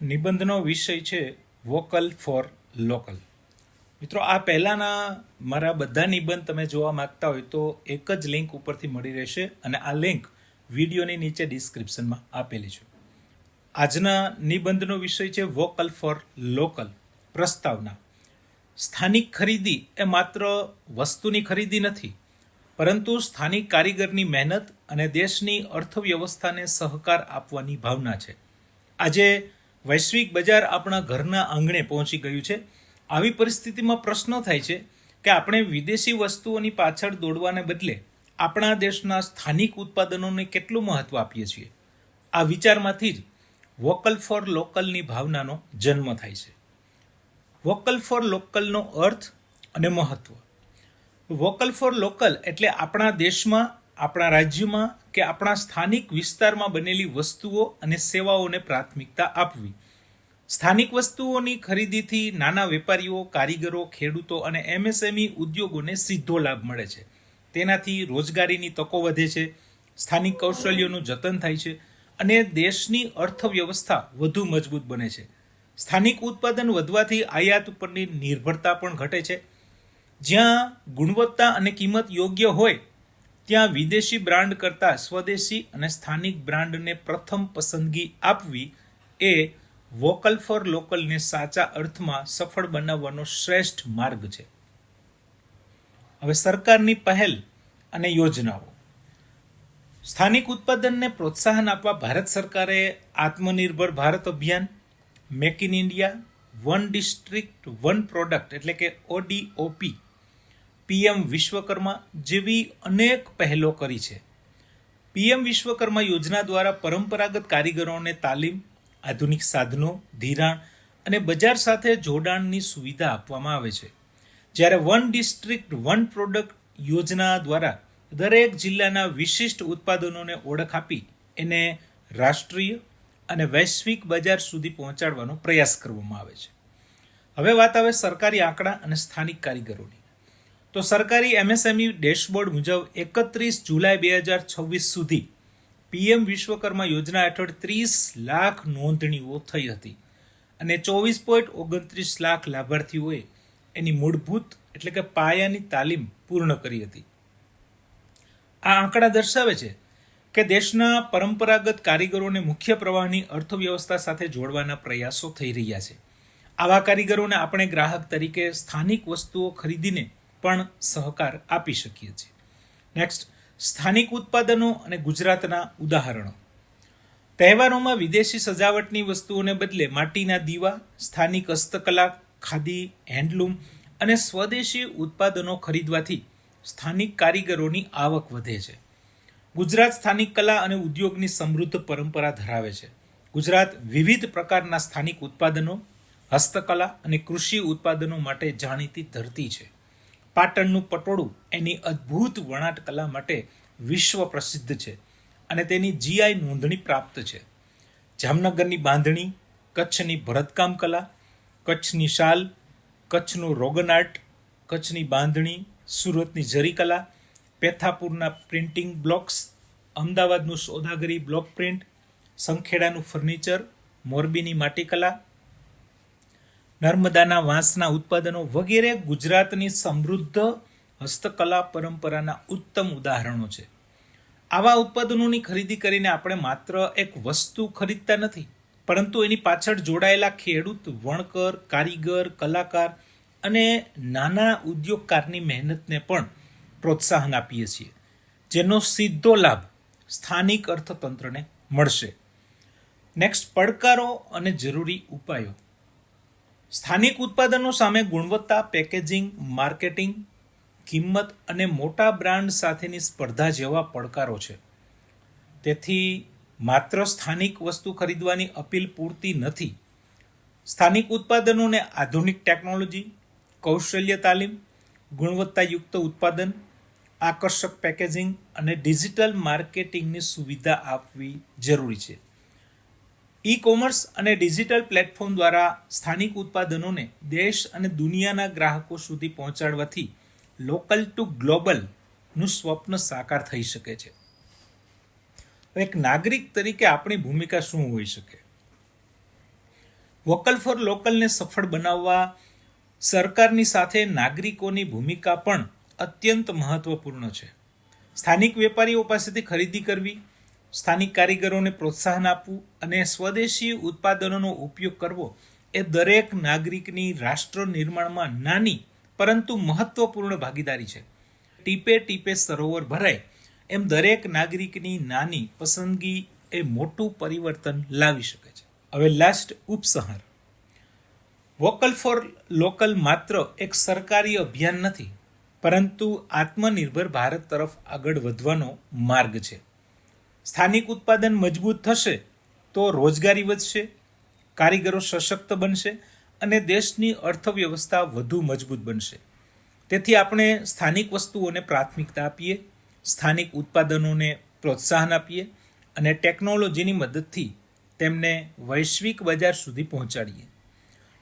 નિબંધનો વિષય છે vocal for local. મિત્રો, આ પહેલાંના મારા બધા નિબંધ તમે જોવા માંગતા હોય તો એક જ લિંક ઉપરથી મળી રહેશે અને આ લિંક વિડીયોની નીચે ડિસ્ક્રિપ્શનમાં આપેલી છે. આજના નિબંધનો વિષય છે વોકલ ફોર લોકલ. પ્રસ્તાવના: સ્થાનિક ખરીદી એ માત્ર વસ્તુની ખરીદી નથી, પરંતુ સ્થાનિક કારીગરની મહેનત અને દેશની અર્થવ્યવસ્થાને સહકાર આપવાની ભાવના છે. આજે વૈશ્વિક બજાર આપણા ઘરના આંગણે પહોંચી ગયું છે. આવી પરિસ્થિતિમાં પ્રશ્ન થાય છે કે આપણે વિદેશી વસ્તુઓની પાછળ દોડવાને બદલે આપણા દેશના સ્થાનિક ઉત્પાદનોને કેટલું મહત્વ આપીએ છીએ. આ વિચારમાંથી જ વોકલ ફોર લોકલની ભાવનાનો જન્મ થાય છે. વોકલ ફોર લોકલનો અર્થ અને મહત્વ. વોકલ ફોર લોકલ એટલે આપણા દેશમાં, આપણા રાજ્યમાં કે આપણા સ્થાનિક વિસ્તારમાં બનેલી વસ્તુઓ અને સેવાઓને પ્રાથમિકતા આપવી. સ્થાનિક વસ્તુઓની ખરીદીથી નાના વેપારીઓ, કારીગરો, ખેડૂતો અને એમએસએમઈ ઉદ્યોગોને સીધો લાભ મળે છે. તેનાથી રોજગારીની તકો વધે છે, સ્થાનિક કૌશલ્યોનું જતન થાય છે અને દેશની અર્થવ્યવસ્થા વધુ મજબૂત બને છે. સ્થાનિક ઉત્પાદન વધવાથી આયાત ઉપરની નિર્ભરતા પણ ઘટે છે. જ્યાં ગુણવત્તા અને કિંમત યોગ્ય હોય ત્યાં વિદેશી બ્રાન્ડ કરતાં સ્વદેશી અને સ્થાનિક બ્રાન્ડને પ્રથમ પસંદગી આપવી એ વોકલ ફોર લોકલને સાચા અર્થમાં સફળ બનાવવાનો શ્રેષ્ઠ માર્ગ છે. હવે સરકારની પહેલ અને યોજનાઓ. સ્થાનિક ઉત્પાદનને પ્રોત્સાહન આપવા ભારત સરકારે આત્મનિર્ભર ભારત અભિયાન, make in India, one district one product એટલે કે ODOP, PM વિશ્વકર્મા જેવી અનેક પહેલો કરી છે. PM વિશ્વકર્મા યોજના દ્વારા પરંપરાગત કારીગરોને તાલીમ, આધુનિક સાધનો, ધિરાણ અને બજાર સાથે જોડાણની સુવિધા આપવામાં આવે છે. જ્યારે વન ડિસ્ટ્રિક્ટ વન પ્રોડક્ટ યોજના દ્વારા દરેક જિલ્લાના વિશિષ્ટ ઉત્પાદનોને ઓળખ આપી એને રાષ્ટ્રીય અને વૈશ્વિક બજાર સુધી પહોંચાડવાનો પ્રયાસ કરવામાં આવે છે. હવે વાત આવે સરકારી આંકડા અને સ્થાનિક કારીગરોની. તો સરકારી MSME ડેશબોર્ડ મુજબ 31 જુલાઈ 2026 સુધી PM વિશ્વકર્મા યોજના હેઠળ 30 લાખ નોંધણીઓ થઈ હતી અને 24.29 લાખ લાભાર્થીઓએ એની મૂળભૂત એટલે કે પાયાની તાલીમ પૂર્ણ કરી હતી. આ આંકડા દર્શાવે છે કે દેશના પરંપરાગત કારીગરોને મુખ્ય પ્રવાહની અર્થવ્યવસ્થા સાથે જોડવાના પ્રયાસો થઈ રહ્યા છે. આવા કારીગરોને આપણે ગ્રાહક તરીકે સ્થાનિક વસ્તુઓ ખરીદીને પણ સહકાર આપી શકીએ છીએ. નેક્સ્ટ, સ્થાનિક ઉત્પાદનો અને ગુજરાતના ઉદાહરણો. તહેવારોમાં વિદેશી સજાવટની વસ્તુઓને બદલે માટીના દીવા, સ્થાનિક હસ્તકલા, ખાદી, હેન્ડલૂમ અને સ્વદેશી ઉત્પાદનો ખરીદવાથી સ્થાનિક કારીગરોની આવક વધે છે. ગુજરાત સ્થાનિક કલા અને ઉદ્યોગની સમૃદ્ધ પરંપરા ધરાવે છે. ગુજરાત વિવિધ પ્રકારના સ્થાનિક ઉત્પાદનો, હસ્તકલા અને કૃષિ ઉત્પાદનો માટે જાણીતી ધરતી છે. પાટણનું પટોળું એની અદ્ભુત વણાટ કલા માટે વિશ્વ પ્રસિદ્ધ છે અને તેની GI નોંધણી પ્રાપ્ત છે. જામનગરની બાંધણી, કચ્છની ભરતકામ કલા, કચ્છની શાલ, કચ્છનું રોગન આર્ટ, કચ્છની બાંધણી, સુરતની જરી કલા, પેથાપુરના પ્રિન્ટિંગ બ્લોક્સ, અમદાવાદનું સોદાગરી બ્લોક પ્રિન્ટ, સંખેડાનું ફર્નિચર, મોરબીની માટીકલા, નર્મદાના વાંસના ઉત્પાદનો વગેરે ગુજરાતની સમૃદ્ધ હસ્તકલા પરંપરાના ઉત્તમ ઉદાહરણો છે. આવા ઉત્પાદનોની ખરીદી કરીને આપણે માત્ર એક વસ્તુ ખરીદતા નથી, પરંતુ એની પાછળ જોડાયેલા ખેડૂત, વણકર, કારીગર, કલાકાર અને નાના ઉદ્યોગકારની મહેનતને પણ પ્રોત્સાહન આપીએ છીએ, જેનો સીધો લાભ સ્થાનિક અર્થતંત્રને મળશે. નેક્સ્ટ, પડકારો અને જરૂરી ઉપાયો. સ્થાનિક ઉત્પાદનો સામે ગુણવત્તા, પેકેજિંગ, માર્કેટિંગ, કિંમત અને મોટા બ્રાન્ડ સાથેની સ્પર્ધા જેવા પડકારો છે. તેથી માત્ર સ્થાનિક વસ્તુ ખરીદવાની અપીલ પૂરતી નથી. સ્થાનિક ઉત્પાદનોને આધુનિક ટેકનોલોજી, કૌશલ્ય તાલીમ, ગુણવત્તાયુક્ત ઉત્પાદન, આકર્ષક પેકેજિંગ અને ડિજિટલ માર્કેટિંગની સુવિધા આપવી જરૂરી છે. ઈ-કોમર્સ અને ડિજિટલ પ્લેટફોર્મ દ્વારા સ્થાનિક ઉત્પાદનોને દેશ અને દુનિયાના ગ્રાહકો સુધી પહોંચાડવાથી લોકલ ટુ ગ્લોબલનું સ્વપ્ન સાકાર થઈ શકે છે. એક નાગરિક તરીકે આપણી ભૂમિકા શું હોઈ શકે? વોકલ ફોર લોકલને સફળ બનાવવા સરકારની સાથે નાગરિકોની ભૂમિકા પણ અત્યંત મહત્વપૂર્ણ છે. સ્થાનિક વેપારીઓ પાસેથી ખરીદી કરવી, સ્થાનિક કારીગરોને પ્રોત્સાહન આપવું અને સ્વદેશી ઉત્પાદનોનો ઉપયોગ કરવો એ દરેક નાગરિકની રાષ્ટ્ર નિર્માણમાં નાની પરંતુ મહત્વપૂર્ણ ભાગીદારી છે. ટીપે ટીપે સરોવર ભરાય એમ દરેક નાગરિકની નાની પસંદગી એ મોટું પરિવર્તન લાવી શકે છે. હવે લાસ્ટ ઉપસંહાર. વોકલ ફોર લોકલ માત્ર એક સરકારી અભિયાન નથી, પરંતુ આત્મનિર્ભર ભારત તરફ આગળ વધવાનો માર્ગ છે. સ્થાનિક ઉત્પાદન મજબૂત થશે તો રોજગારી વધશે, કારીગરો સશક્ત બનશે અને દેશની અર્થવ્યવસ્થા વધુ મજબૂત બનશે. તેથી આપણે સ્થાનિક વસ્તુઓને પ્રાથમિકતા આપીએ, સ્થાનિક ઉત્પાદનોને પ્રોત્સાહન આપીએ અને ટેકનોલોજીની મદદથી તેમને વૈશ્વિક બજાર સુધી પહોંચાડીએ.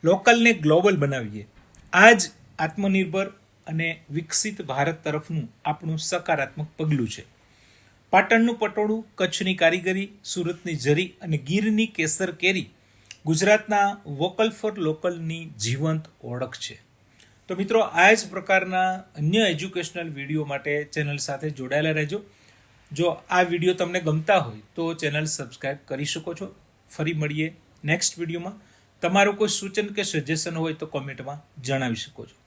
લોકલને ગ્લોબલ બનાવીએ. આ જ આત્મનિર્ભર અને વિકસિત ભારત તરફનું આપણું સકારાત્મક પગલું છે. પાટણનું પટોળું, કચ્છની કારીગરી, સુરતની જરી અને ગીરની કેસર કેરી ગુજરાતના વોકલ ફોર લોકલની જીવંત ઓળખ છે. તો મિત્રો, આ જ પ્રકારના અન્ય એજ્યુકેશનલ વિડીયો માટે ચેનલ સાથે જોડાયેલા રહેજો. જો આ વિડીયો તમને ગમતા હોય તો ચેનલ સબસ્ક્રાઈબ કરી શકો છો. ફરી મળીએ નેક્સ્ટ વિડીયોમાં. તમારું કોઈ સૂચન કે સજેશન હોય તો કોમેન્ટમાં જણાવી શકો છો.